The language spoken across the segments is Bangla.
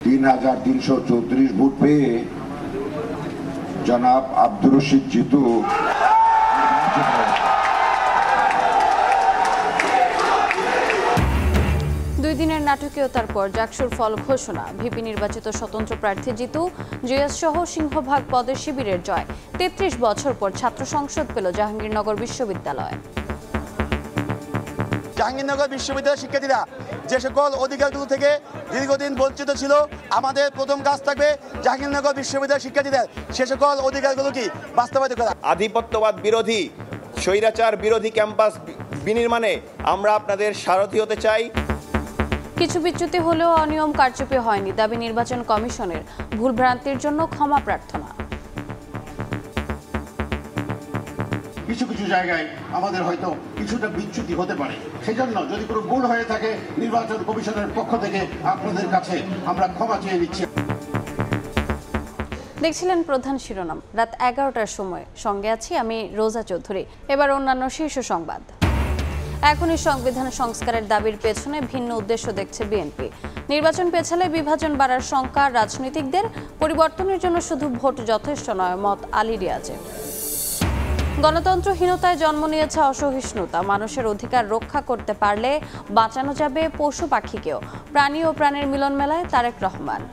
3334 ভোট পেয়ে জনাব আব্দুর রশিদ জিতু দুই দিনের নাটকীয়তার পর জাকসুর ফল ঘোষণা। ভিপি নির্বাচিত স্বতন্ত্র প্রার্থী জিতু, জিএস সহ সিংহভাগ পদে শিবিরের জয়। ৩৩ বছর পর ছাত্র সংসদ পেল জাহাঙ্গীরনগর বিশ্ববিদ্যালয়। জাহাঙ্গীরনগর বিশ্ববিদ্যালয়ের শিক্ষার্থীরা যে সকল অধিকারগুলো থেকে দীর্ঘদিন বঞ্চিত ছিল, আমাদের প্রথম কাজ থাকবে জাহাঙ্গীরনগর বিশ্ববিদ্যালয়ের শিক্ষার্থীদের সে সকল অধিকারগুলো কি বাস্তবায়িত করা। আধিপত্যবাদ বিরোধী, স্বৈরাচার বিরোধী ক্যাম্পাস বিনির্মাণে আমরা আপনাদের সারথি হতে চাই। কিছু বিচ্যুতি হলেও অনিয়ম কারচুপি হয়নি, দাবি নির্বাচন কমিশনের। ভুলভ্রান্তির জন্য ক্ষমা প্রার্থনা। কিছু কিছু জায়গায় আমাদের হয়তো কিছুটা বিচ্যুতি হতে পারে, সেজন্য যদি কোনো ভুল হয়ে থাকে নির্বাচন কমিশনের পক্ষ থেকে আপনাদের কাছে আমরা ক্ষমা চেয়ে নিচ্ছি। দেখছিলেন প্রধান শিরোনাম। রাত 11টার সময় সঙ্গে আছি আমি রোজা চৌধুরী। এবার অন্যান্য শীর্ষ সংবাদ। এখনই সংবিধান সংস্কারের দাবির পেছনে ভিন্ন উদ্দেশ্য দেখছে বিএনপি। নির্বাচন পেছালে বিভাজন বাড়ার শঙ্কা রাজনীতিকদের। পরিবর্তনের জন্য শুধু ভোট যথেষ্ট নয়, মত আলী রিয়াজের। গণতন্ত্রহীনতায় জন্ম নিয়েছে অসহিষ্ণুতা। মানুষের অধিকার রক্ষা করতে পারলে বাঁচানো যাবে পশু পাখিকেও। প্রাণী ও প্রাণের মিলন মেলায় তারেক রহমান।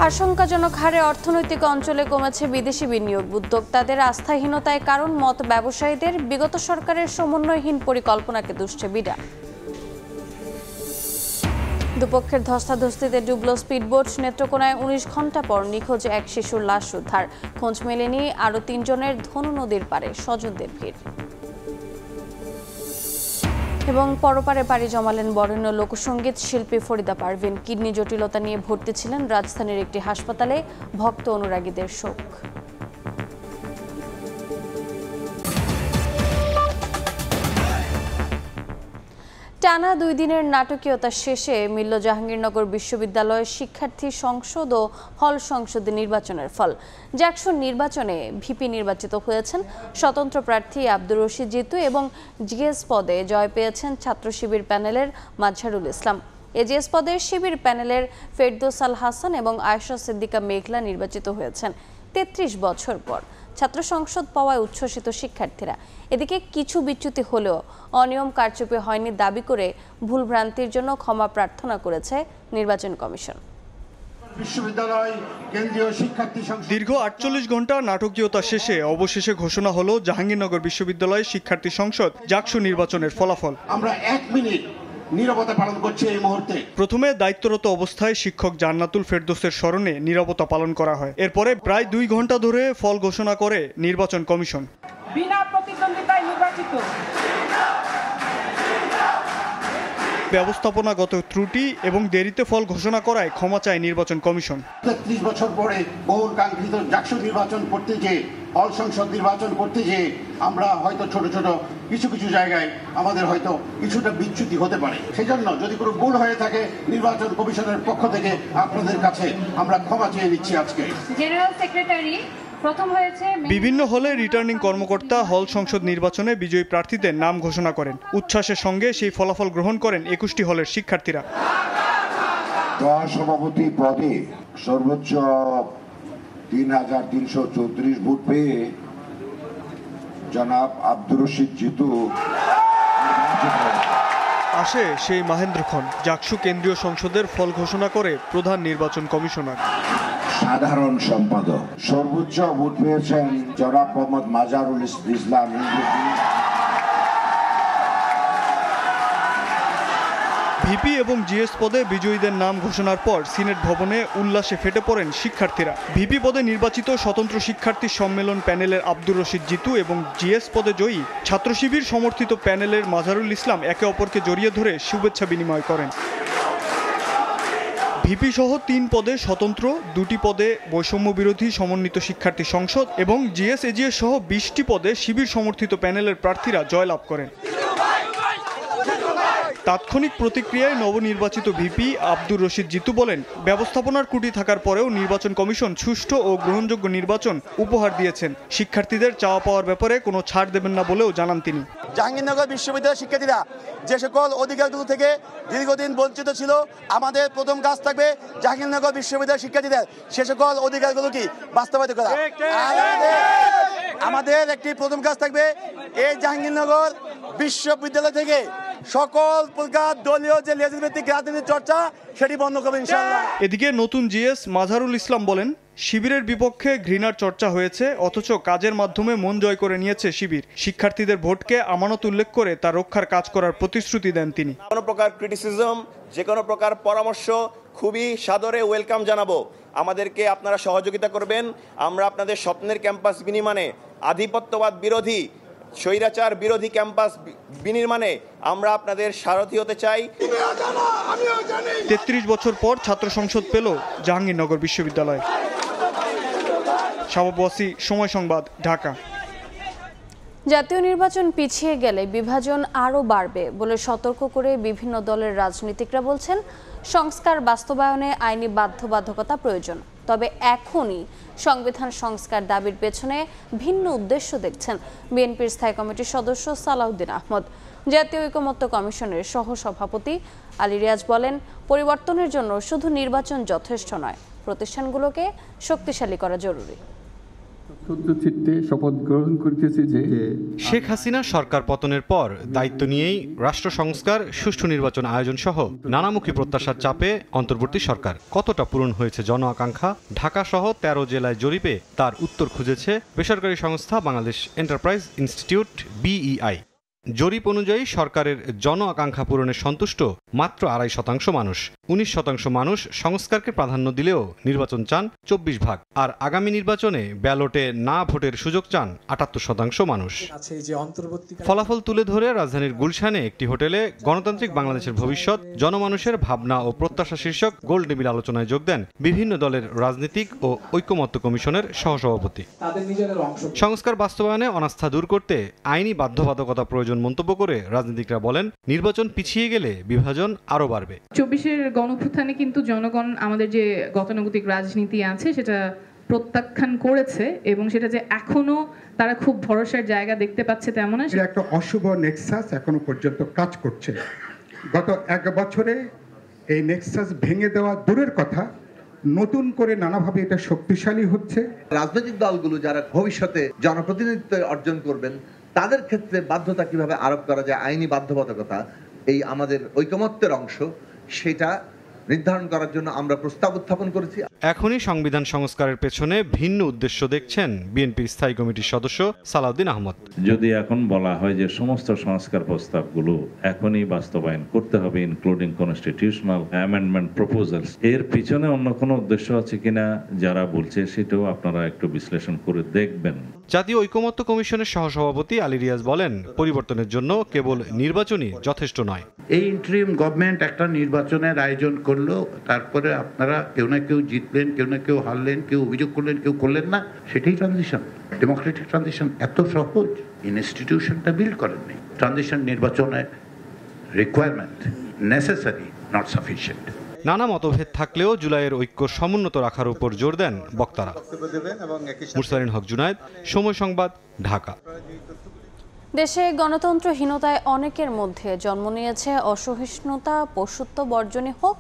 আশঙ্কাজনক হারে অর্থনৈতিক অঞ্চলে কমেছে বিদেশি বিনিয়োগ। উদ্যোক্তাদের আস্থাহীনতায় কারণ, মত ব্যবসায়ীদের। বিগত সরকারের সমন্বয়হীন পরিকল্পনাকে দুষছে বিডা। দুপক্ষের ধস্তাধস্তিতে ডুবল স্পিডবোট। নেত্রকোনায় 19 ঘন্টা পর নিখোঁজ এক শিশুর লাশ উদ্ধার। খোঁজ মেলেনি আরও 3 জনের। ধনু নদীর পারে স্বজনদের ভিড়। এবং পরপারে পাড়ি জমালেন বরেণ্য লোকসঙ্গীত শিল্পী ফরিদা পারভিন। কিডনি জটিলতা নিয়ে ভর্তি ছিলেন রাজধানীর একটি হাসপাতালে। ভক্ত অনুরাগীদের শোক। টানা 2 দিনের নাটকীয়তা শেষে মিলল জাহাঙ্গীরনগর বিশ্ববিদ্যালয়ের শিক্ষার্থী সংসদ ও হল সংসদে নির্বাচনের ফল। জাকসুর নির্বাচনে ভিপি নির্বাচিত হয়েছেন স্বতন্ত্র প্রার্থী আব্দুর রশিদ জিতু এবং জিএস পদে জয় পেয়েছেন ছাত্র শিবির প্যানেলের মাজহারুল ইসলাম। এজিএস পদে শিবির প্যানেলের ফেরদৌস আল হাসান এবং আয়েশা সিদ্দিকা মেঘলা নির্বাচিত হয়েছেন 33 বছর পর। ছাত্র সংসদ পাওয়ায় উচ্ছ্বসিত শিক্ষার্থীরা। এদিকে কিছু বিচ্যুতি হলেও অনিয়ম কারচুপি হয়নি দাবি করে ভুলভ্রান্তির জন্য ক্ষমা প্রার্থনা করেছে নির্বাচন কমিশন। দীর্ঘ 48 ঘন্টা নাটকীয়তা শেষে অবশেষে ঘোষণা হলো জাহাঙ্গীরনগর বিশ্ববিদ্যালয় শিক্ষার্থী সংসদ জাকসু নির্বাচনের ফলাফল। আমরা 1 মিনিট নীরবতা পালন করছি এই মুহূর্তে। প্রথমে দায়িত্বরত অবস্থায় শিক্ষক জান্নাতুল ফেরদৌসের স্মরণে নীরবতা পালন করা হয়। এরপরে প্রায় 2 ঘন্টা ধরে ফল ঘোষণা করে নির্বাচন কমিশন। বিনা প্রতিদ্বন্দ্বিতায় নির্বাচিত। ব্যবস্থাপনাগত ত্রুটি এবং দেরিতে ফল ঘোষণা করায় ক্ষমা চায় নির্বাচন কমিশন। 33 বছর পরে বহুল কাঙ্ক্ষিত জাকসু নির্বাচন করতে গিয়ে, হল সংসদ নির্বাচন করতে গিয়ে আমরা হয়তো ছোট ছোট কিছু কিছু জায়গায় আমাদের হয়তো কিছুটা বিচ্যুতি হতে পারে, সেজন্য যদি কোনো ভুল হয়ে থাকে নির্বাচন কমিশনের পক্ষ থেকে আপনাদের কাছে আমরা ক্ষমা চেয়ে নিচ্ছি। আজকে জেনারেল সেক্রেটারি প্রথম হয়েছে। বিভিন্ন হলে রিটার্নিং কর্মকর্তা হল সংসদ নির্বাচনে বিজয়ী প্রার্থীদের নাম ঘোষণা করেন। উচ্ছ্বাসের সঙ্গে সেই ফলাফল গ্রহণ করেন 21টি হলের শিক্ষার্থীরা। সভাপতি পদে সর্বোচ্চ 3334 ভোট পেয়ে জনাব আব্দুর রশিদ জিতু আসে সেই মাহেন্দ্রক্ষণ। জাকসু কেন্দ্রীয় সংসদের ফল ঘোষণা করে প্রধান নির্বাচন কমিশনার। সাধারণ সম্পাদক সর্বোচ্চ ভোট পেয়েছেন জনাব মোহাম্মদ মাজহারুল ইসলাম। ভিপি এবং জিএস পদে বিজয়ীদের নাম ঘোষণার পর সিনেট ভবনে উল্লাসে ফেটে পড়েন শিক্ষার্থীরা। ভিপি পদে নির্বাচিত স্বতন্ত্র শিক্ষার্থী সম্মেলন প্যানেলের আব্দুর রশিদ জিতু এবং জিএস পদে জয়ী ছাত্র শিবির সমর্থিত প্যানেলের মাজহারুল ইসলাম একে অপরকে জড়িয়ে ধরে শুভেচ্ছা বিনিময় করেন। ভিপি সহ 3 পদে স্বতন্ত্র, 2টি পদে বৈষম্য বিরোধী সমন্বিত শিক্ষার্থী সংসদ এবং জিএস এজিএস সহ 20টি পদে শিবির সমর্থিত প্যানেলের প্রার্থীরা জয়লাভ করেন। তাৎক্ষণিক প্রতিক্রিয়ায় নবনির্বাচিত ভিপি আব্দুর রশিদ জিতু বলেন, ব্যবস্থাপনার ত্রুটি থাকার পরেও নির্বাচন কমিশন সুষ্ঠু ও গ্রহণযোগ্য নির্বাচন উপহার দিয়েছেন। শিক্ষার্থীদের চাওয়া পাওয়ার ব্যাপারে কোনো ছাড় দেবেন না বলেও জানান তিনি। জাহাঙ্গীরনগর বিশ্ববিদ্যালয়ের শিক্ষার্থীরা যে সকল অধিকারগুলো থেকে দীর্ঘদিন বঞ্চিত ছিল, আমাদের প্রথম কাজ থাকবে জাহাঙ্গীরনগর বিশ্ববিদ্যালয়ের শিক্ষার্থীদের সে সকল অধিকারগুলো কি বাস্তবায়িত করা। আমাদের একটি প্রথম কাজ থাকবে এই জাহাঙ্গীরনগর বিশ্ববিদ্যালয় থেকে সকল প্রকার দলীয় যে লেজভিত্তিক রাজনীতির চর্চা সেটি বন্ধ করবে ইনশাআল্লাহ। এদিকে নতুন জিএস মাঝারুল ইসলাম বলেন, শিবিরের বিপক্ষে ঘৃণার চর্চা হয়েছে, অথচ কাজের মাধ্যমে মন জয় করে নিয়েছে শিবির। শিক্ষার্থীদের ভোটকে আমানত উল্লেখ করে তা রক্ষার কাজ করার প্রতিশ্রুতি দেন তিনি। কোনো প্রকার ক্রিটিসিজম, যে কোনো প্রকার পরামর্শ খুবই সাদরে ওয়েলকাম জানাবো। আমাদেরকে আপনারা সহযোগিতা করবেন। আমরা আপনাদের স্বপ্নের ক্যাম্পাস বিনির্মাণে, আধিপত্যবাদ বিরোধী, স্বৈরাচার বিরোধী ক্যাম্পাস বিনির্মাণে আমরা আপনাদের সারথি হতে চাই। ৩৩ বছর পর ছাত্র সংসদ পেল জাহাঙ্গীরনগর বিশ্ববিদ্যালয়। শাবাব ওয়াসি, সময় সংবাদ, ঢাকা। জাতীয় নির্বাচন পিছিয়ে গেলে বিভাজন আরও বাড়বে বলে সতর্ক করে বিভিন্ন দলের রাজনীতিকরা বলছেন, সংস্কার বাস্তবায়নে আইনি বাধ্যবাধকতা প্রয়োজন। তবে এখনই সংবিধান সংস্কার দাবির পেছনে ভিন্ন উদ্দেশ্য দেখছেন বিএনপির স্থায়ী কমিটির সদস্য সালাউদ্দিন আহমদ। জাতীয় ঐকমত্য কমিশনের সহসভাপতি আলী রিয়াজ বলেন, পরিবর্তনের জন্য শুধু নির্বাচন যথেষ্ট নয়, প্রতিষ্ঠানগুলোকে শক্তিশালী করা জরুরি। শপথ গ্রহণ করতেছি যে শেখ হাসিনা সরকার পতনের পর দায়িত্ব নিয়েই রাষ্ট্র সংস্কার, সুষ্ঠু নির্বাচন আয়োজন সহ নানামুখী প্রত্যাশার চাপে অন্তর্বর্তী সরকার। কতটা পূরণ হয়েছে জন আকাঙ্ক্ষা? ঢাকা সহ 13 জেলায় জরিপে তার উত্তর খুঁজেছে বেসরকারি সংস্থা বাংলাদেশ এন্টারপ্রাইজ ইনস্টিটিউট BEI। জরিপ অনুযায়ী সরকারের জন আকাঙ্ক্ষা পূরণে সন্তুষ্ট মাত্র 2.5% মানুষ। 19% মানুষ সংস্কারকে প্রাধান্য দিলেও নির্বাচন চান 24%। আর আগামী নির্বাচনে ব্যালটে না ভোটের সুযোগ চান 78% মানুষ। ফলাফল তুলে ধরে রাজধানীর গুলশানে একটি হোটেলে গণতান্ত্রিক বাংলাদেশের ভবিষ্যৎ, জনমানুষের ভাবনা ও প্রত্যাশা শীর্ষক গোল টেবিল আলোচনায় যোগ দেন বিভিন্ন দলের রাজনীতিক ও ঐকমত্য কমিশনের সহসভাপতি। সংস্কার বাস্তবায়নে অনাস্থা দূর করতে আইনি বাধ্যবাধকতা প্রয়োজন মন্তব্য করে রাজনীতিকরা বলেন, নির্বাচন পিছিয়ে গেলে বিভাজন আরও বাড়বে। 24-এর গণঅভ্যুত্থানে কিন্তু জনগণ আমাদের যে গতানুগতিক রাজনীতি আছে সেটা প্রত্যাখ্যান করেছে এবং সেটা যে এখনো তারা খুব ভরসার জায়গা দেখতে পাচ্ছে তেমন না। একটা অশুভ নেক্সাস এখনো পর্যন্ত কাজ করছে। গত 1 বছরে এই নেক্সাস ভেঙে দেওয়া দূরের কথা, নতুন করে নানাভাবে এটা শক্তিশালী হচ্ছে। রাজনৈতিক দলগুলো যারা ভবিষ্যতে জনপ্রতিনিধিত্ব অর্জন করবেন তাদের ক্ষেত্রে বাধ্যতা কিভাবে আরোপ করা যায়, আইনি বাধ্যবাধকতা, এই আমাদের ঐকমত্যের অংশ, সেটা নির্ধারণ করার জন্য আমরা প্রস্তাব উত্থাপন করেছি। এখনই সংবিধান সংস্কারের পেছনে ভিন্ন উদ্দেশ্য দেখছেন বিএনপির স্থায়ী কমিটির সদস্য সালাউদ্দিন আহমদ। যদি এখন বলা হয় যে সমস্ত সংস্কার প্রস্তাবগুলো এখনই বাস্তবায়ন করতে হবে, ইনক্লুডিং কনস্টিটিউশনাল অ্যামেন্ডমেন্ট প্রপোজালস, এর পিছনে অন্য কোনো উদ্দেশ্য আছে কিনা যারা বলছে সেটাও আপনারা একটু বিশ্লেষণ করে দেখবেন। জাতীয় ঐকমত্য কমিশনের সহসভাপতি আলী রিয়াজ বলেন, পরিবর্তনের জন্য কেবল নির্বাচনই যথেষ্ট নয়। এই ইন্টারিম গভর্নমেন্ট একটা নির্বাচনের আয়োজন করলো, তারপরে আপনারা কেউ না কেউ জিতলেন, কেউ না কেউ হারলেন, কেউ অভিযোগ করলেন, কেউ করলেন না, সেটাই ট্রানজিশন। ডেমোক্রেটিক ট্রানজিশন এত সহজ, ইনস্টিটিউশনটা বিল্ড করেননি। ট্রানজিশন নির্বাচনের রিকোয়ারমেন্ট, নেসেসারি, নট সাফিসিয়েন্ট। নানা মতভেদ থাকলেও জুলাইয়ের ঐক্য সমুন্নত রাখার উপর জোর দেন বক্তারা। মুরসালিন হক জুনায়েদ, সময় সংবাদ, ঢাকা। দেশে গণতন্ত্রহীনতায় অনেকের মধ্যে জন্ম নিয়েছে অসহিষ্ণুতা, পশুত্ব বর্জনই হোক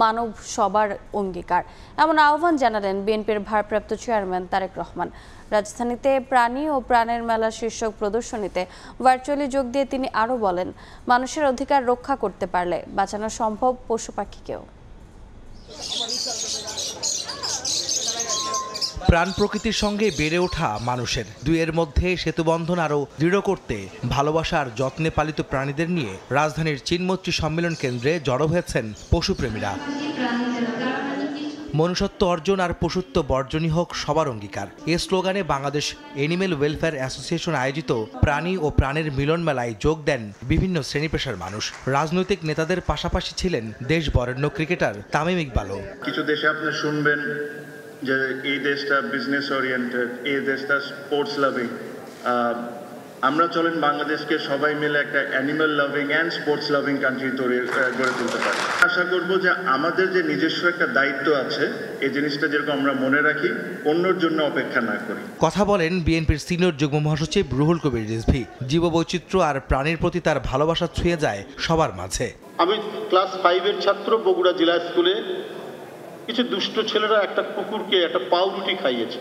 মানব সবার অঙ্গীকার, এমন আহ্বান জানালেন বিএনপির ভারপ্রাপ্ত চেয়ারম্যান তারেক রহমান। রাজধানীতে প্রাণী ও প্রাণের মেলা শীর্ষক প্রদর্শনীতে ভার্চুয়ালি যোগ দিয়ে তিনি আরও বলেন, মানুষের অধিকার রক্ষা করতে পারলে বাঁচানো সম্ভব পশু পাখিকেও। প্রাণ প্রকৃতির সঙ্গে বেড়ে ওঠা মানুষের দুইয়ের মধ্যে সেতুবন্ধন আরও দৃঢ় করতে ভালোবাসার যত্নে পালিত প্রাণীদের নিয়ে রাজধানীর চিনমৈত্রী সম্মেলন কেন্দ্রে জড়ো হয়েছেন পশুপ্রেমীরা। মনুষ্যত্ব অর্জন আর পশুত্ব বর্জনই হোক সবার অঙ্গীকার, এ স্লোগানে বাংলাদেশ এনিম্যাল ওয়েলফেয়ার অ্যাসোসিয়েশন আয়োজিত প্রাণী ও প্রাণের মিলন মেলায় যোগ দেন বিভিন্ন শ্রেণী পেশার মানুষ। রাজনৈতিক নেতাদের পাশাপাশি ছিলেন দেশ বরেণ্য ক্রিকেটার তামিম ইকবালও। কিছু দেশে আপনি শুনবেন যে এই দেশটা বিজনেস ওরিয়েন্টেড, এই দেশটা স্পোর্টস লাভিং, আমরা চলেন বাংলাদেশকে সবাই মিলে একটা animal loving and sports loving country গড়ে তুলতে পারি। আশা করব যে আমাদের যে নিজস্ব একটা দায়িত্ব আছে এই জিনিসটা যেরকম আমরা মনে রাখি, অন্যর জন্য অপেক্ষা না করি। কথা বলেন বিএনপির সিনিয়র যুগ্ম মহাসচিব রুহুল কবির রিজভী। জীববৈচিত্র্য আর প্রাণীর প্রতি তার ভালোবাসা ছুঁয়ে যায় সবার মাঝে। আমি ক্লাস 5-এর ছাত্র, বগুড়া জেলা স্কুলে কিছু দুষ্ট ছেলেরা একটা কুকুরকে একটা পাউরুটি খাইয়েছে।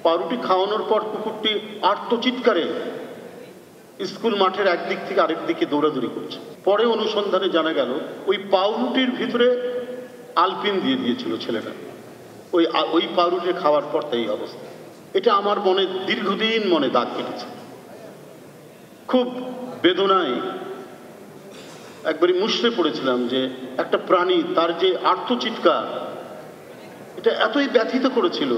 পাউরুটি খাওয়ানোর পর কুকুরটি আর্তচিৎকারে স্কুল মাঠের একদিক থেকে আরেক দিকে দৌড়াদৌড়ি করছে। পরে অনুসন্ধানে জানা গেল ওই পাউরুটির ভিতরে আলপিন দিয়ে দিয়েছিল ছেলেটা। ওই পাউরুটি খাওয়ার পর তাই অবস্থা। এটা আমার মনে দীর্ঘদিন মনে দাগ কেটেছে। খুব বেদনায় একবারই মুষড়ে পড়েছিলাম যে একটা প্রাণী তার যে আর্তচিৎকার এটা এতই ব্যথিত করেছিল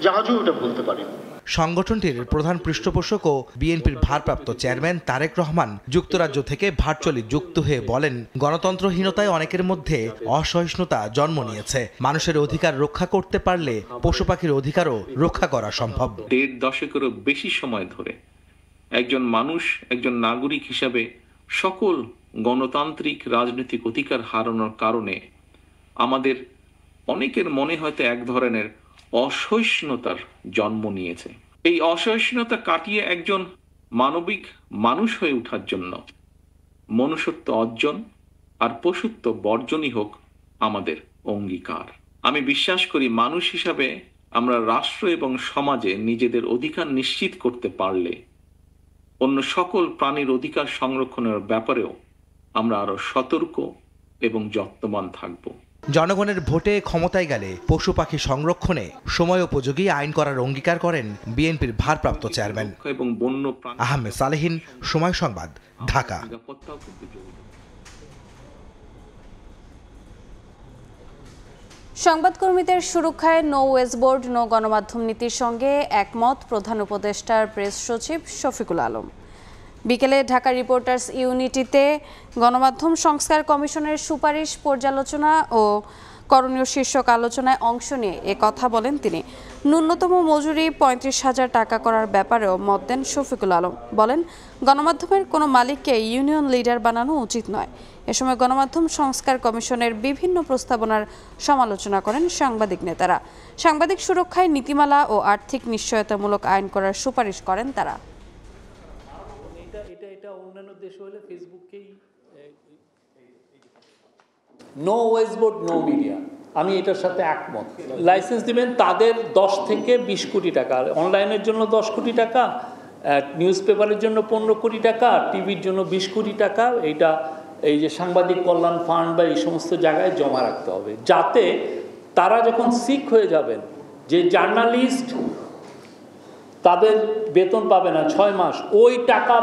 যে আজও ওটা বলতে পারিনি। সংগঠনটির প্রধান পৃষ্ঠপোষক ও বিএনপির ভারপ্রাপ্ত চেয়ারম্যান তারেক রহমান যুক্তরাজ্য থেকে ভার্চুয়ালি যুক্ত হয়ে বলেন, গণতন্ত্রহীনতায় অনেকের মধ্যে অসহিষ্ণুতা জন্ম নিয়েছে। মানুষের অধিকার রক্ষা করতে পারলে পশু পাখির অধিকারও রক্ষা করা সম্ভব। 1.5 দশকেরও বেশি সময় ধরে একজন মানুষ, একজন নাগরিক হিসাবে সকল গণতান্ত্রিক রাজনৈতিক অধিকার হারানোর কারণে আমাদের অনেকের মনে হয়তো এক ধরনের অসহিষ্ণুতার জন্ম নিয়েছে। এই অসহিষ্ণুতা কাটিয়ে একজন মানবিক মানুষ হয়ে ওঠার জন্য মনুষ্যত্ব অর্জন আর পশুত্ব বর্জনই হোক আমাদের অঙ্গীকার। আমি বিশ্বাস করি মানুষ হিসাবে আমরা রাষ্ট্র এবং সমাজে নিজেদের অধিকার নিশ্চিত করতে পারলে অন্য সকল প্রাণীর অধিকার সংরক্ষণের ব্যাপারেও আমরা আরো সতর্ক এবং যত্নবান থাকব। জনগণের ভোটে ক্ষমতায় গেলে পশু পাখি সংরক্ষণে সময় উপযোগী আইন করার অঙ্গীকার করেন বিএনপির ভারপ্রাপ্ত চেয়ারম্যান। এবং বন্য আহমেদ সালেহিন, সময় সংবাদ, ঢাকা। সংবাদকর্মীদের সুরক্ষায় নো ওয়েজবোর্ড নো গণমাধ্যম নীতির সঙ্গে একমত প্রধান উপদেষ্টার প্রেস সচিব শফিকুল আলম। বিকেলে ঢাকা রিপোর্টার্স ইউনিটিতে গণমাধ্যম সংস্কার কমিশনের সুপারিশ পর্যালোচনা ও করণীয় শীর্ষক আলোচনায় অংশ নিয়ে কথা বলেন তিনি। ন্যূনতম মজুরি 35,000 টাকা করার ব্যাপারেও মত দেন শফিকুল আলম। বলেন, গণমাধ্যমের কোনো মালিককে ইউনিয়ন লিডার বানানো উচিত নয়। এ সময় গণমাধ্যম সংস্কার কমিশনের বিভিন্ন প্রস্তাবনার সমালোচনা করেন সাংবাদিক নেতারা। সাংবাদিক সুরক্ষায় নীতিমালা ও আর্থিক নিশ্চয়তামূলক আইন করার সুপারিশ করেন তারা। অন্যান্য দেশে হলে ফেসবুককেই নো ওয়েজবোর্ড নো মিডিয়া, আমি এটার সাথে একমত। লাইসেন্স দিবেন তাদের 10 থেকে 20 কোটি টাকা, অনলাইনের জন্য 10 কোটি টাকা, নিউজ পেপারের জন্য 15 কোটি টাকা, টিভির জন্য 20 কোটি টাকা। এইটা এই যে সাংবাদিক কল্যাণ ফান্ড বা এই সমস্ত জায়গায় জমা রাখতে হবে, যাতে তারা যখন সিক হয়ে যাবেন, যে জার্নালিস্ট তাদের বেতন পাবে না 6 মাস, ওই টাকা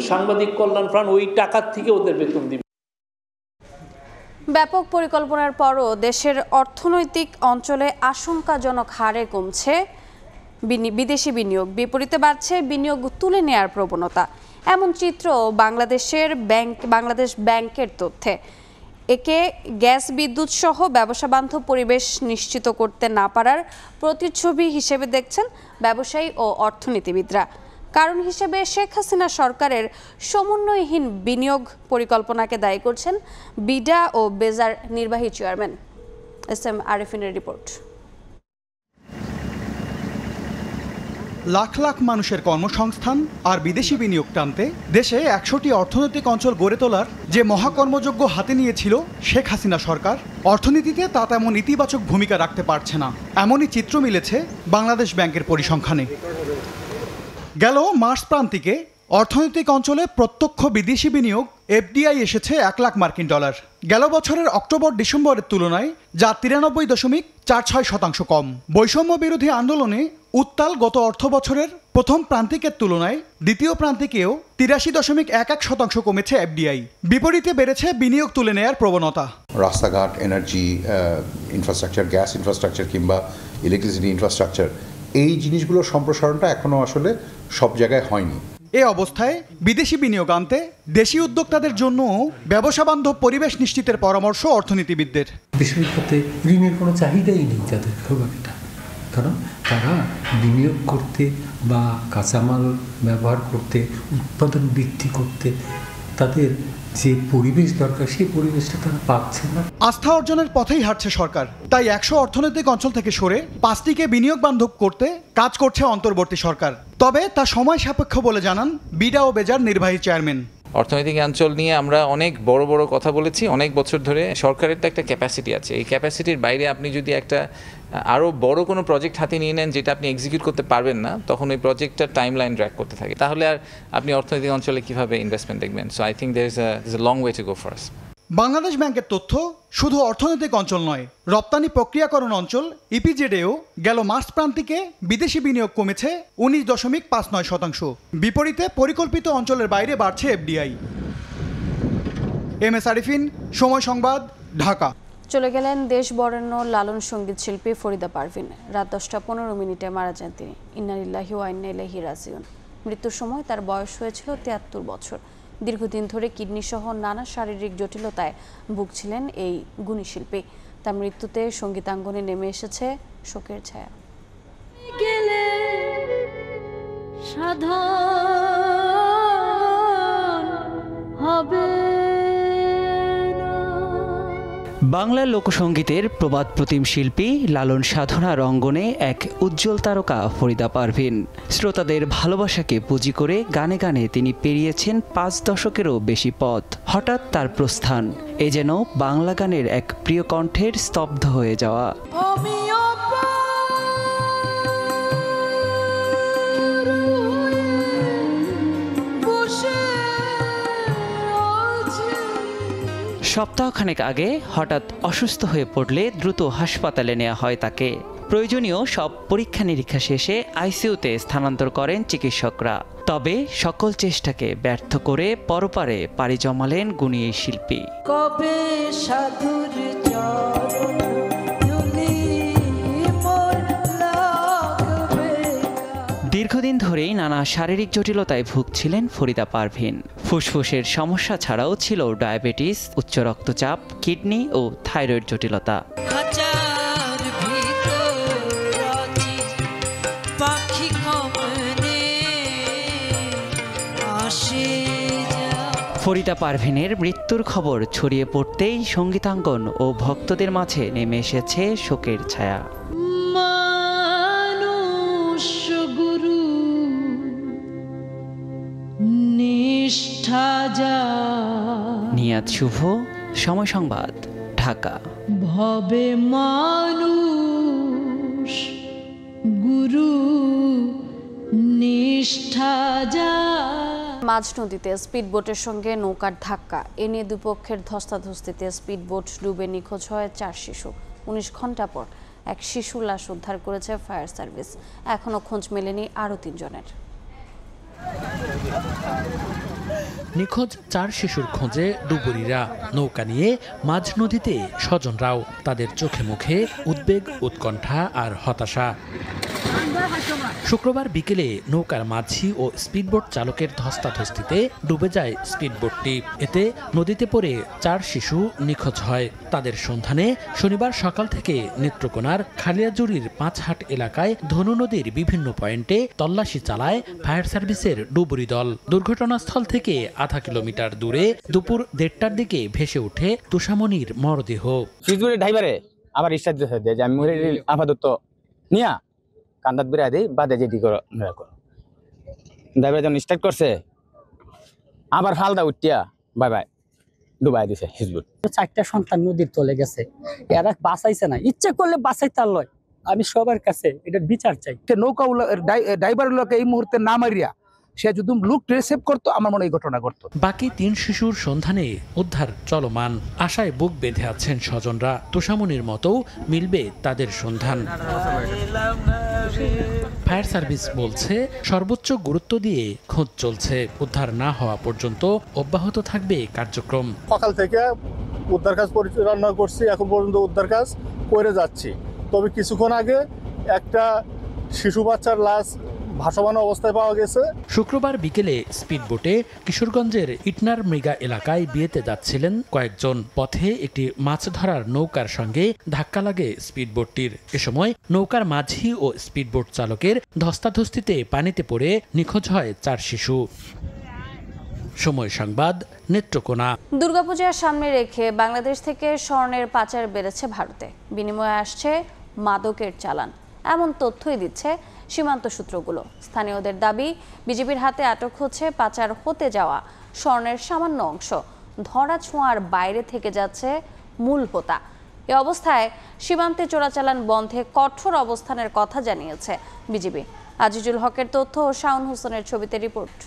সাংবাদিক কল্যাণ ফান্ড ওই টাকার থেকে ওদের বেতন দিবে। ব্যাপক পরিকল্পনার পরও দেশের অর্থনৈতিক অঞ্চলে আশঙ্কাজনক হারে কমছে বিদেশি বিনিয়োগ, বিপরীতে বাড়ছে বিনিয়োগ তুলে নেয়ার প্রবণতা। এমন চিত্র বাংলাদেশ ব্যাংকের তথ্যে। একে গ্যাস বিদ্যুৎ সহ ব্যবসাবান্ধব পরিবেশ নিশ্চিত করতে না পারার প্রতিচ্ছবি হিসেবে দেখছেন ব্যবসায়ী ও অর্থনীতিবিদরা। কারণ হিসেবে শেখ হাসিনা সরকারের সমন্বয়হীন বিনিয়োগ পরিকল্পনাকে দায়ী করছেন বিডা ও বেজার নির্বাহী চেয়ারম্যান। এসএম আরিফিনের রিপোর্ট। লাখ লাখ মানুষের কর্মসংস্থান আর বিদেশি বিনিয়োগ টানতে দেশে 100টি অর্থনৈতিক অঞ্চল গড়ে তোলার যে মহাকর্মযজ্ঞ হাতে নিয়েছিল শেখ হাসিনা সরকার, অর্থনীতিতে তা তেমন ইতিবাচক ভূমিকা রাখতে পারছে না। এমনই চিত্র মিলেছে বাংলাদেশ ব্যাংকের পরিসংখ্যানে। গেল মার্চ প্রান্তিকে অর্থনৈতিক অঞ্চলে প্রত্যক্ষ বিদেশি বিনিয়োগ এফডিআই এসেছে $1 লাখ মার্কিন। গেল বছরের অক্টোবর ডিসেম্বরের তুলনায় যা 93.46% কম। বৈষম্য বিরোধী আন্দোলনে উত্তাল গত অর্থ বছরের প্রথম প্রান্তিকের তুলনায় দ্বিতীয় প্রান্তিকেও 83.11% কমেছে এফডিআই। বিপরীতে বেড়েছে বিনিয়োগ তুলে নেয়ার প্রবণতা। রাস্তাঘাট, এনার্জি ইনফ্রাস্ট্রাকচার, গ্যাস ইনফ্রাস্ট্রাকচার কিংবা ইলেকট্রিসিটি ইনফ্রাস্ট্রাকচার, এই জিনিসগুলোর সম্প্রসারণটা এখনো আসলে সব জায়গায় হয়নি। এ অবস্থায় বিদেশি বিনিয়োগ আনতে দেশি উদ্যোক্তাদের জন্য ব্যবসা বান্ধব পরিবেশ নিশ্চিতের পরামর্শ অর্থনীতিবিদদের। দেশের খাতে ঋণের কোনো চাহিদাই নেই তাদের খুব একটা, কারণ তারা বিনিয়োগ করতে বা কাঁচামাল ব্যবহার করতে, উৎপাদন বৃদ্ধি করতে তাদের যে পরিবেশ দরকার সেই পরিবেশটা তারা পাচ্ছে না। আস্থা অর্জনের পথেই হাঁটছে সরকার, তাই 100 অর্থনৈতিক অঞ্চল থেকে সরে 5টিকে বিনিয়োগ বান্ধব করতে কাজ করছে অন্তর্বর্তী সরকার। তবে তা সময় সাপেক্ষ বলে জানান বিডা ও বেজার নির্বাহী চেয়ারম্যান। অর্থনৈতিক অঞ্চল নিয়ে আমরা অনেক বড় বড় কথা বলেছি অনেক বছর ধরে। সরকারের তো একটা ক্যাপাসিটি আছে, এই ক্যাপাসিটির বাইরে আপনি যদি একটা আরও বড় কোনো প্রজেক্ট হাতে নিয়ে নেন যেটা আপনি এক্সিকিউট করতে পারবেন না, তখন ওই প্রজেক্টটার টাইম লাইন ড্র্যাগ করতে থাকে, তাহলে আর আপনি অর্থনৈতিক অঞ্চলে কীভাবে ইনভেস্টমেন্ট দেখবেন। So I think there is a long way to go for us. Bangladesh ব্যাংকের তথ্য শুধু অর্থনৈতিক অঞ্চল নয়, রপ্তানি প্রক্রিয়াকরণ অঞ্চল ইপিজেডেও গেল মার্চ প্রান্তিকে বিদেশি বিনিয়োগ কমেছে 19.59%। বিপরীতে পরিকল্পিত অঞ্চলের বাইরে বাড়ছে এফডিআই। এম এস আরিফিন, সময় সংবাদ, ঢাকা। চলে গেলেন দেশ বরেণ্য লালন সঙ্গীত শিল্পী ফরিদা পারভিন। রাত 10:15 মারা যান তিনি। ইন্না লিল্লাহি ওয়া ইন্না ইলাইহি রাজিউন। মৃত্যুর সময় তার বয়স হয়েছিল 73 বছর। দীর্ঘদিন ধরে কিডনি সহ নানা শারীরিক জটিলতায় ভুগছিলেন এই গুণী শিল্পী। তার মৃত্যুতে সঙ্গীতাঙ্গনে নেমে এসেছে শোকের ছায়া। বাংলা লোকসঙ্গীতের প্রবাদ প্রতিম শিল্পী লালন সাধনার অঙ্গনে এক উজ্জ্বল তারকা ফরিদা পারভিন। শ্রোতাদের ভালোবাসাকে পুঁজি করে গানে গানে তিনি পেরিয়েছেন 5 দশকেরও বেশি পথ। হঠাৎ তার প্রস্থান, এ যেন বাংলা গানের এক প্রিয় কণ্ঠের স্তব্ধ হয়ে যাওয়া। সপ্তাহখানেক আগে হঠাৎ অসুস্থ হয়ে পড়লে দ্রুত হাসপাতালে নেওয়া হয় তাকে। প্রয়োজনীয় সব পরীক্ষা নিরীক্ষা শেষে আইসিইউতে স্থানান্তর করেন চিকিৎসকরা। তবে সকল চেষ্টাকে ব্যর্থ করে পরপারে পাড়ি জমালেন গুণী এই শিল্পী। কবে সাধুর চরণ দীর্ঘদিন ধরেই নানা শারীরিক জটিলতায় ভুগছিলেন ফরিদা পারভিন। ফুসফুসের সমস্যা ছাড়াও ছিল ডায়াবেটিস, উচ্চ রক্তচাপ, কিডনি ও থাইরয়েড জটিলতা। ফরিদা পারভিনের মৃত্যুর খবর ছড়িয়ে পড়তেই সঙ্গীতাঙ্গন ও ভক্তদের মাঝে নেমে এসেছে শোকের ছায়া। নিয়াত শুভ, সময় সংবাদ, ঢাকা। ভবে মানুষ গুরু নিষ্ঠা যা। মাঝ নদীতে স্পিডবোটের সঙ্গে নৌকার ধাক্কা, এ নিয়ে দুপক্ষের ধস্তাধস্তিতে স্পিডবোট ডুবে নিখোঁজ হয় 4 শিশু। 19 ঘন্টা পর এক শিশু লাশ উদ্ধার করেছে ফায়ার সার্ভিস। এখনও খোঁজ মেলেনি আরও 3 জনের। নিখোঁজ 4 শিশুর খোঁজে ডুবুরিরা। নৌকা নিয়ে মাঝ নদীতে স্বজনরাও। তাদের চোখে মুখে উদ্বেগ, উৎকণ্ঠা আর হতাশা। শুক্রবার বিকেলে নৌকার মাঝি ও স্পিডবোট চালকের ধস্তাধস্তিতে ডুবে যায় স্পিডবোটটি। এতে নদীতে পড়ে 4 শিশু নিখোঁজ হয়। তাদের সন্ধানে শনিবার সকাল থেকে নেত্রকোনার খালিয়াজুড়ির 5 হাট এলাকায় ধনু নদীর বিভিন্ন পয়েন্টে তল্লাশি চালায় ফায়ার সার্ভিসের ডুবুরি দল। দুর্ঘটনাস্থল থেকে আধা কিলোমিটার দূরে দুপুর 1:30টার দিকে ভেসে ওঠে তুষামণির মরদেহ। ড্রাইভারে আবার স্টার্ট দিয়ে যে আমি আপাতত নিয়া কান্দাত বেড়া দিই বাদে যেটি করো ড্রাইভার যখন স্টার্ট করছে আবার ফালদা উঠিয়া বাই বাই ডুবাই দিছে হিজবুত। 4টা সন্তান নদীর তলে গেছে, এরা বাঁচাইছে না, ইচ্ছে করলে বাঁচাইতে লয়। আমি সবার কাছে এটা বিচার চাই। নৌকা ড্রাইভার লোকে এই মুহূর্তে না মারিয়া সে যদি লুক রিসেভ করতো, আমার মনে এই ঘটনা ঘটতো। বাকি 3 শিশুর সন্ধানে উদ্ধার চলমান। আশায় বুক বেঁধে আছেন স্বজনরা। তুষামণির মতো মিলবে তাদের সন্ধান। ফায়ার সার্ভিস বলছে সর্বোচ্চ গুরুত্ব দিয়ে খোঁজ চলছে। উদ্ধার না হওয়া পর্যন্ত অব্যাহত থাকবে কার্যক্রম। সকাল থেকে উদ্ধার কাজ পরিচালনা করছি, এখন পর্যন্ত উদ্ধার কাজ করে যাচ্ছি। তবে কিছুক্ষণ আগে একটা শিশু বাচ্চার লাশ ভাসমান অবস্থায় পাওয়া গেছে। শুক্রবার বিকেলে স্পিডবোটে কিশোরগঞ্জের ইটনার মৃগা এলাকায় বিয়েতে যাচ্ছিলেন কয়েকজন। পথে একটি মাছ ধরার নৌকার সঙ্গে ধাক্কা লাগে স্পিডবোটটির। এ সময় নৌকার মাঝি ও স্পিডবোট চালকের ধস্তাধস্তিতে পানিতে পড়ে নিখোঁজ হয় 4 শিশু। সময় সংবাদ, নেত্রকোনা। দুর্গাপূজার সামনে রেখে বাংলাদেশ থেকে স্বর্ণের পাচার বেড়েছে ভারতে। বিনিময়ে আসছে মাদকের চালান, এমন তথ্যই দিচ্ছে সীমান্ত সূত্রগুলো। স্থানীয়দের দাবি, বিজেপির হাতে আটক হচ্ছে পাচার হতে যাওয়া স্বর্ণের সামান্য অংশ। ধরা ছোঁয়ার বাইরে থেকে যাচ্ছে মূল হোতা। এ অবস্থায় সীমান্তে চোরাচালান বন্ধে কঠোর অবস্থানের কথা জানিয়েছে বিজেপি। আজিজুল হকের তথ্য ও শাওন হোসেনের ছবিতে রিপোর্ট।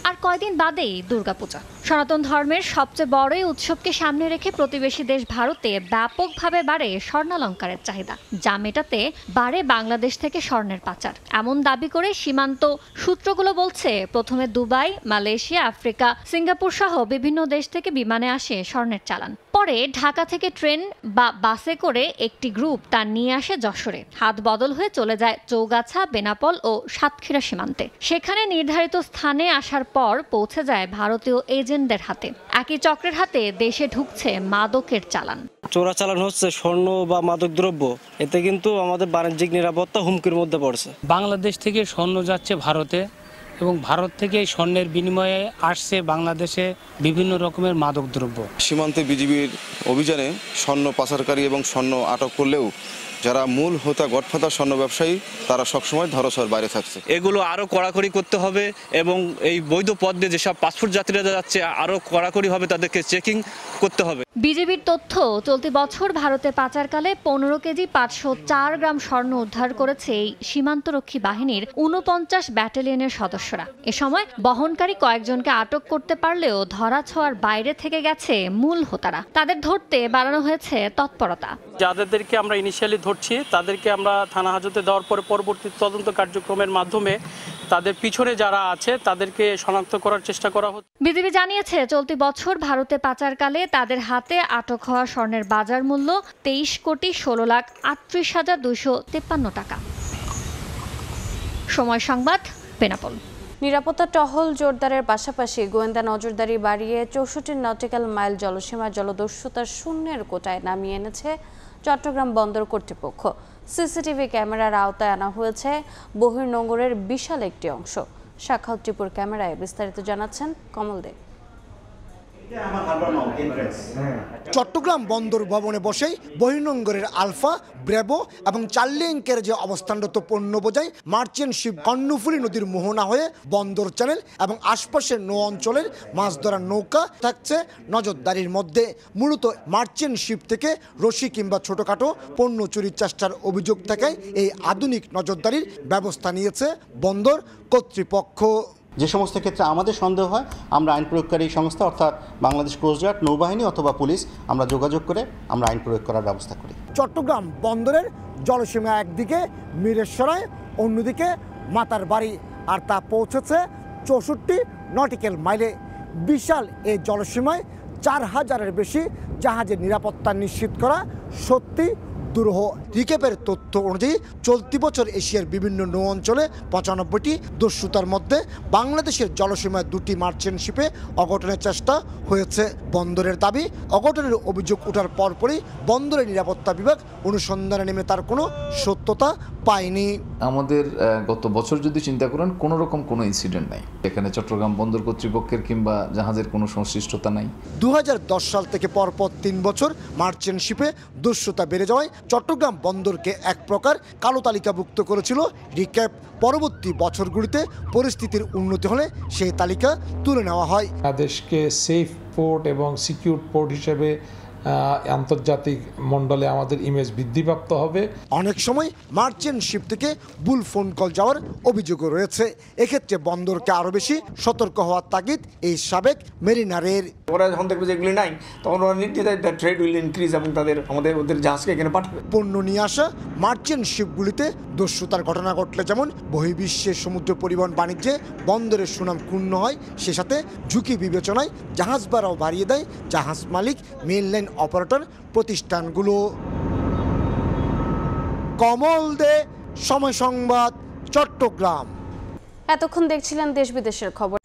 আর কয়দিন বাদেই দুর্গাপূজা। সনাতন ধর্মের সবচেয়ে বড় উৎসবকে সামনে রেখে প্রতিবেশী দেশ ভারতে ব্যাপকভাবে বাড়ে স্বর্ণালংকারের চাহিদা, যা মেটাতে বাড়ে বাংলাদেশ থেকে স্বর্ণের পাচার। এমন দাবি করে সীমান্ত সূত্রগুলো বলছে, প্রথমে দুবাই, মালয়েশিয়া, আফ্রিকা, সিঙ্গাপুর সহ বিভিন্ন দেশ থেকে বিমানে আসে স্বর্ণের চালান। পরে ঢাকা থেকে ট্রেন বা বাসে করে একটি গ্রুপ তা নিয়ে আসে যশোরে। হাত বদল হয়ে চলে যায় চৌগাছা, বেনাপোল ও সাতক্ষীরা সীমান্তে। সেখানে নির্ধারিত স্থানে আসার পর পৌঁছে যায় ভারতীয় এজেন্টদের হাতে। একই চক্রের হাতে দেশে ঢুকছে মাদকের চালান। চোরাচালান হচ্ছে স্বর্ণ বা মাদক দ্রব্য, এতে কিন্তু আমাদের বাণিজ্যিক নিরাপত্তা হুমকির মধ্যে পড়ছে। বাংলাদেশ থেকে স্বর্ণ যাচ্ছে ভারতে এবং ভারত থেকে স্বর্ণের বিনিময়ে আসছে বাংলাদেশে বিভিন্ন রকমের মাদক দ্রব্য। সীমান্তে বিজিবির অভিযানে স্বর্ণ পাচারকারী এবং স্বর্ণ আটক করলেও যারা মূল হোতা গডফাদার স্বর্ণ ব্যবসায়ী তারা সবসময় ধরাছোঁয়ার বাইরে থাকছে। এগুলো আরো কড়াকড়ি করতে হবে এবং এই বৈধ পথ দিয়ে যেসব পাসপোর্ট যাত্রীরা যাচ্ছে আরো কড়াকড়ি হবে, তাদেরকে চেকিং করতে হবে। বিজেপির তথ্য, চলতি বছর ভারতে পাচারকালে 15 কেজি 504 গ্রাম স্বর্ণ উদ্ধার করেছে এই সীমান্তরক্ষী বাহিনীর 49 ব্যাটালিয়নের সদস্যরা। এ সময় বহনকারী কয়েকজনকে আটক করতে পারলেও ধরাছোঁয়ার বাইরে থেকে গেছে মূল হোতারা। তাদের ধরতে বাড়ানো হয়েছে তৎপরতা। যাদেরকে আমরা ইনিশিয়ালি ধরছি তাদেরকে আমরা থানা হাজতে দেওয়ার পরে পরবর্তী তদন্ত কার্যক্রমের মাধ্যমে তাদের পিছনে যারা আছে তাদেরকে শনাক্ত করার চেষ্টা করা হচ্ছে। বিজেপি জানিয়েছে, চলতি বছর ভারতে পাচারকালে তাদের হাতে আটক হওয়া স্বর্ণের বাজার মূল্য 23,16,38,253 টাকা। সময় সংবাদ, বেনাপোল। নিরাপত্তা টহল জোরদারের পাশাপাশি গোয়েন্দা নজরদারি বাড়িয়ে 64 নটিক্যাল মাইল জলসীমার জলদস্যুতার শূন্যের কোটায় নামিয়ে এনেছে চট্টগ্রাম বন্দর কর্তৃপক্ষ। সিসিটিভি ক্যামেরার আওতায় আনা হয়েছে বহির্নোঙরের বিশাল একটি অংশ। সাখাওয়াত টিপুর ক্যামেরায় বিস্তারিত জানাচ্ছেন কমল দে। চট্টগ্রাম বন্দর ভবনে বসেই বহির্নোঙরের আলফা, ব্রেভো এবং চার্লিংকের যে অবস্থানরত পণ্য বোঝাই মার্চেন্ট শিপ কর্ণফুলী নদীর মোহনা হয়ে বন্দর চ্যানেল এবং আশপাশের নৌ অঞ্চলের মাছ ধরার নৌকা থাকছে নজরদারির মধ্যে। মূলত মার্চেন্ট শিপ থেকে রশি কিংবা ছোটখাটো পণ্য চুরির চেষ্টার অভিযোগ থাকায় এই আধুনিক নজরদারির ব্যবস্থা নিয়েছে বন্দর কর্তৃপক্ষ। যে সমস্ত ক্ষেত্রে আমাদের সন্দেহ হয় আমরা আইন প্রয়োগকারী সংস্থা অর্থাৎ বাংলাদেশ কোস্টগার্ড, নৌবাহিনী অথবা পুলিশ আমরা যোগাযোগ করে আমরা আইন প্রয়োগ করার ব্যবস্থা করি। চট্টগ্রাম বন্দরের জলসীমা একদিকে মিরেশ্বরায়, অন্যদিকে মাতার বাড়ি, আর তা পৌঁছেছে 64 নটিক্যাল মাইলে। বিশাল এই জলসীমায় 4000-এর বেশি জাহাজের নিরাপত্তা নিশ্চিত করা সত্যি দুরূহ। রিকেপের তথ্য অনুযায়ী চলতি বছর এশিয়ার বিভিন্ন নৌ অঞ্চলে 95টি দস্যুতার মধ্যে বাংলাদেশের জলসীমায় 2টি মার্চেন্ট শিপে অঘটনের চেষ্টা হয়েছে। বন্দরের দাবি, অঘটনের অভিযোগ ওঠার পরপরই বন্দরের নিরাপত্তা বিভাগ অনুসন্ধানে নেমে তার কোনো সত্যতা পায়নি। আমাদের গত বছর যদি চিন্তা করেন কোনো রকম কোনো ইনসিডেন্ট নাই এখানে। চট্টগ্রাম বন্দর কর্তৃপক্ষের কিংবা জাহাজের কোনো সংশ্লিষ্টতা নাই। 2010 সাল থেকে পরপর 3 বছর মার্চেন্ট শিপে দস্যুতা বেড়ে যাওয়ায় চট্টগ্রাম বন্দরকে এক প্রকার কালো তালিকাভুক্ত করেছিল রিক্যাপ। পরবর্তী বছরগুলিতে পরিস্থিতির উন্নতি হলে সেই তালিকা তুলে নেওয়া হয়। দেশকে সেফ পোর্ট এবং সিকিউর পোর্ট হিসেবে আন্তর্জাতিক মণ্ডলে আমাদের ইমেজ বৃদ্ধিপ্রাপ্ত হবে। অনেক সময় মার্চেন্ট শিপ থেকে ভুল ফোন কল যাওয়ার অভিযোগও রয়েছে। এক্ষেত্রে বন্দরকে আরও বেশি সতর্ক হওয়ার তাগিদ এই সাবেক মেরিনারের। ওরা যখন দেখবে যে এগুলি নাই তখন ওরা নির্দ্বিধায় ট্রেড উইল ইনক্রিজ এবং ওদের জাহাজকে এখানে পাঠাবে। পণ্য নিয়ে আসা মার্চেন্ট শিপগুলিতে দস্যুতার ঘটনা ঘটলে যেমন বহির্বিশ্বের সমুদ্র পরিবহন বাণিজ্যে বন্দরের সুনাম ক্ষুণ্ণ হয়, সে সাথে ঝুঁকি বিবেচনায় জাহাজ ভাড়াও বাড়িয়ে দেয় জাহাজ মালিক, মেইনলাইন অপারেটর প্রতিষ্ঠানগুলো। কমল দে, সময় সংবাদ, চট্টগ্রাম। এতক্ষণ দেখছিলেন দেশ বিদেশের খবর।